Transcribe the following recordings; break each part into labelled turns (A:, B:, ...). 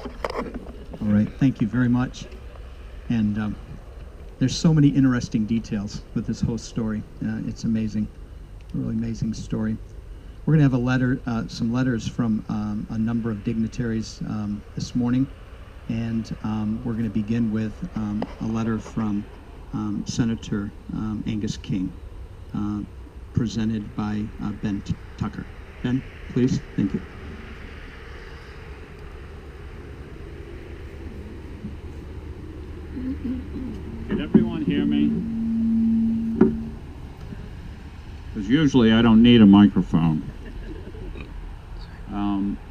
A: All right, thank you very much. And there's so many interesting details with this whole story. It's amazing, a really amazing story. We're going to have a letter, some letters from a number of dignitaries this morning, and we're going to begin with a letter from Senator Angus King, presented by Ben Tucker. Ben, please. Thank you.
B: Can everyone hear me? Because usually I don't need a microphone.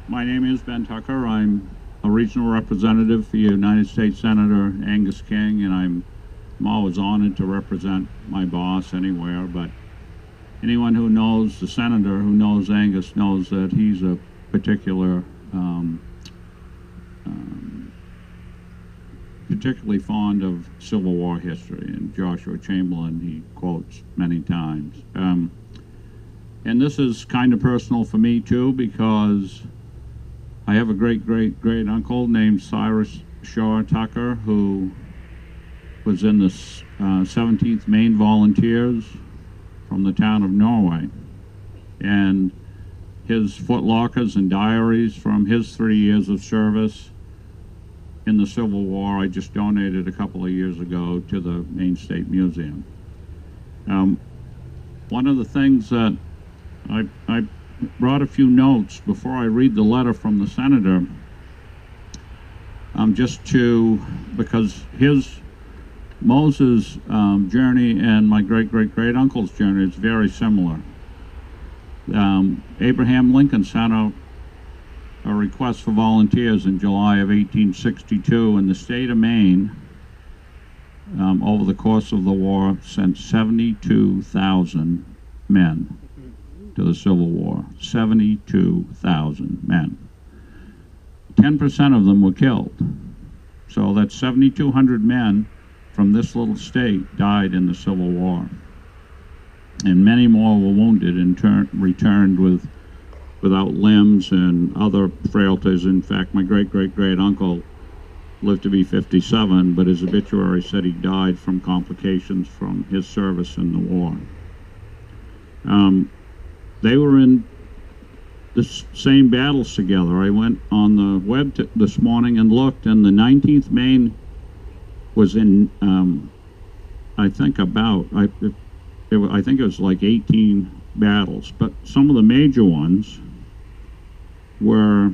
B: My name is Ben Tucker. I'm a regional representative for United States Senator Angus King, and I'm always honored to represent my boss anywhere, but anyone who knows the senator, who knows Angus, knows that he's a particularly fond of Civil War history, and Joshua Chamberlain he quotes many times. And this is kind of personal for me too, because I have a great uncle named Cyrus Shaw Tucker, who was in the 17th Maine Volunteers from the town of Norway. And his footlockers and diaries from his 3 years of service in the Civil War, I just donated a couple of years ago to the Maine State Museum. One of the things that I brought a few notes before I read the letter from the senator, because his Moses' journey and my great-great-great-uncle's journey is very similar. Abraham Lincoln sent out a request for volunteers in July of 1862, and the state of Maine, over the course of the war, sent 72,000 men to the Civil War. 72,000 men. 10% of them were killed. So that's 7,200 men from this little state died in the Civil War. And many more were wounded and returned without limbs and other frailties. In fact, my great-great-great-uncle lived to be 57, but his obituary said he died from complications from his service in the war. They were in the same battles together. I went on the web this morning and looked, and the 19th Maine was in, I think it was like 18 battles, but some of the major ones were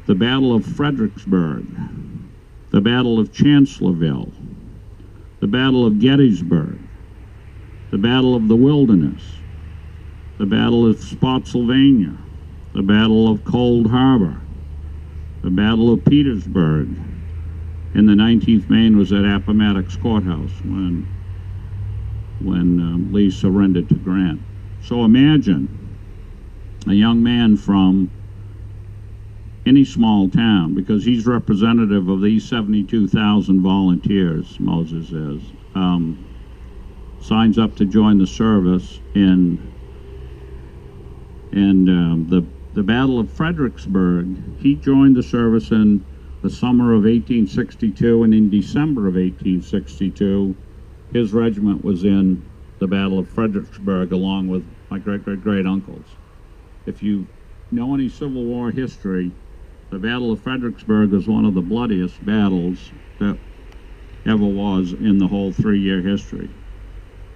B: the Battle of Fredericksburg, the Battle of Chancellorsville, the Battle of Gettysburg, the Battle of the Wilderness, the Battle of Spotsylvania, the Battle of Cold Harbor, the Battle of Petersburg, and the 19th Maine was at Appomattox Courthouse when Lee surrendered to Grant. So imagine a young man from any small town, because he's representative of these 72,000 volunteers, Moses is, signs up to join the service in the Battle of Fredericksburg. He joined the service in the summer of 1862, and in December of 1862, his regiment was in the Battle of Fredericksburg along with my great-great-great-uncles. If you know any Civil War history, the Battle of Fredericksburg is one of the bloodiest battles that ever was in the whole 3-year history.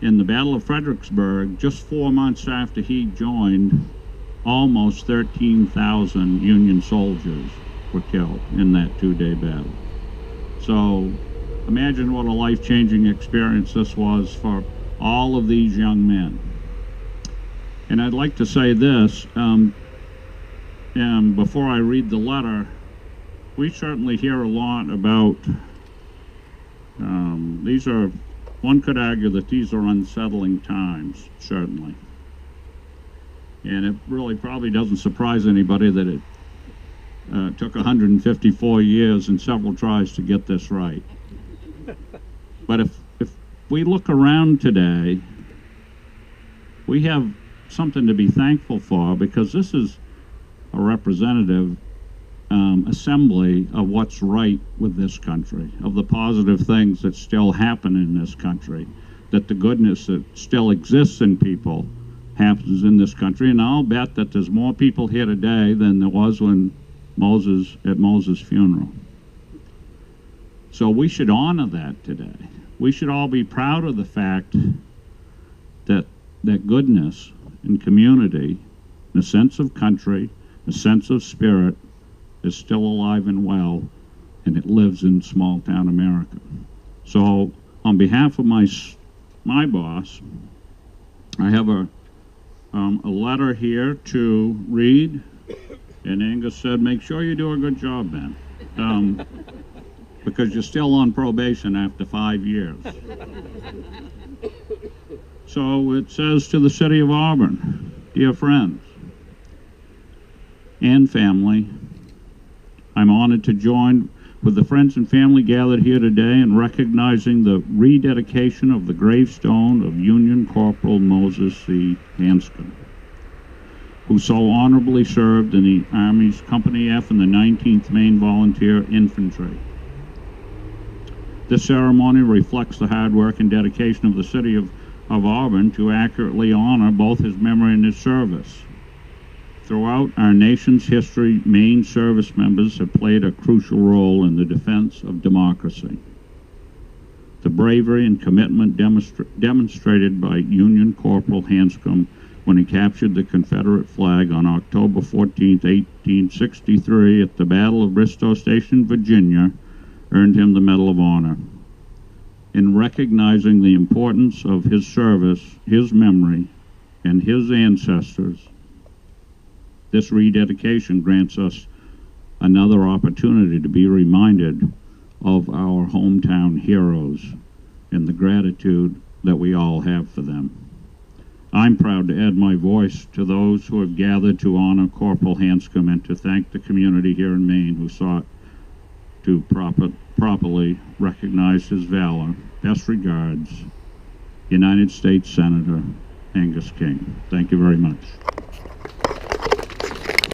B: In the Battle of Fredericksburg, just 4 months after he joined, almost 13,000 Union soldiers were killed in that 2-day battle. So imagine what a life-changing experience this was for all of these young men. And I'd like to say this, before I read the letter, we certainly hear a lot about, one could argue that these are unsettling times, certainly. And it really probably doesn't surprise anybody that it took 154 years and several tries to get this right. But if we look around today, we have something to be thankful for, because this is a representative assembly of what's right with this country, of the positive things that still happen in this country, that the goodness that still exists in people happens in this country. And I'll bet that there's more people here today than there was when at Moses' funeral. So we should honor that today. We should all be proud of the fact that goodness and community, and a sense of country, a sense of spirit, is still alive and well, and it lives in small town America. So on behalf of my boss, I have a letter here to read, and Angus said, make sure you do a good job, Ben, because you're still on probation after 5 years. So it says, to the city of Auburn, dear friends and family, I'm honored to join with the friends and family gathered here today in recognizing the rededication of the gravestone of Union Corporal Moses C. Hanscom, who so honorably served in the Army's Company F and the 19th Maine Volunteer Infantry. This ceremony reflects the hard work and dedication of the city of Auburn to accurately honor both his memory and his service. Throughout our nation's history, Maine service members have played a crucial role in the defense of democracy. The bravery and commitment demonstrated by Union Corporal Hanscom when he captured the Confederate flag on October 14, 1863 at the Battle of Bristoe Station, Virginia, earned him the Medal of Honor. In recognizing the importance of his service, his memory, and his ancestors, this rededication grants us another opportunity to be reminded of our hometown heroes and the gratitude that we all have for them. I'm proud to add my voice to those who have gathered to honor Corporal Hanscom and to thank the community here in Maine who sought to properly recognize his valor. Best regards, United States Senator Angus King. Thank you very much.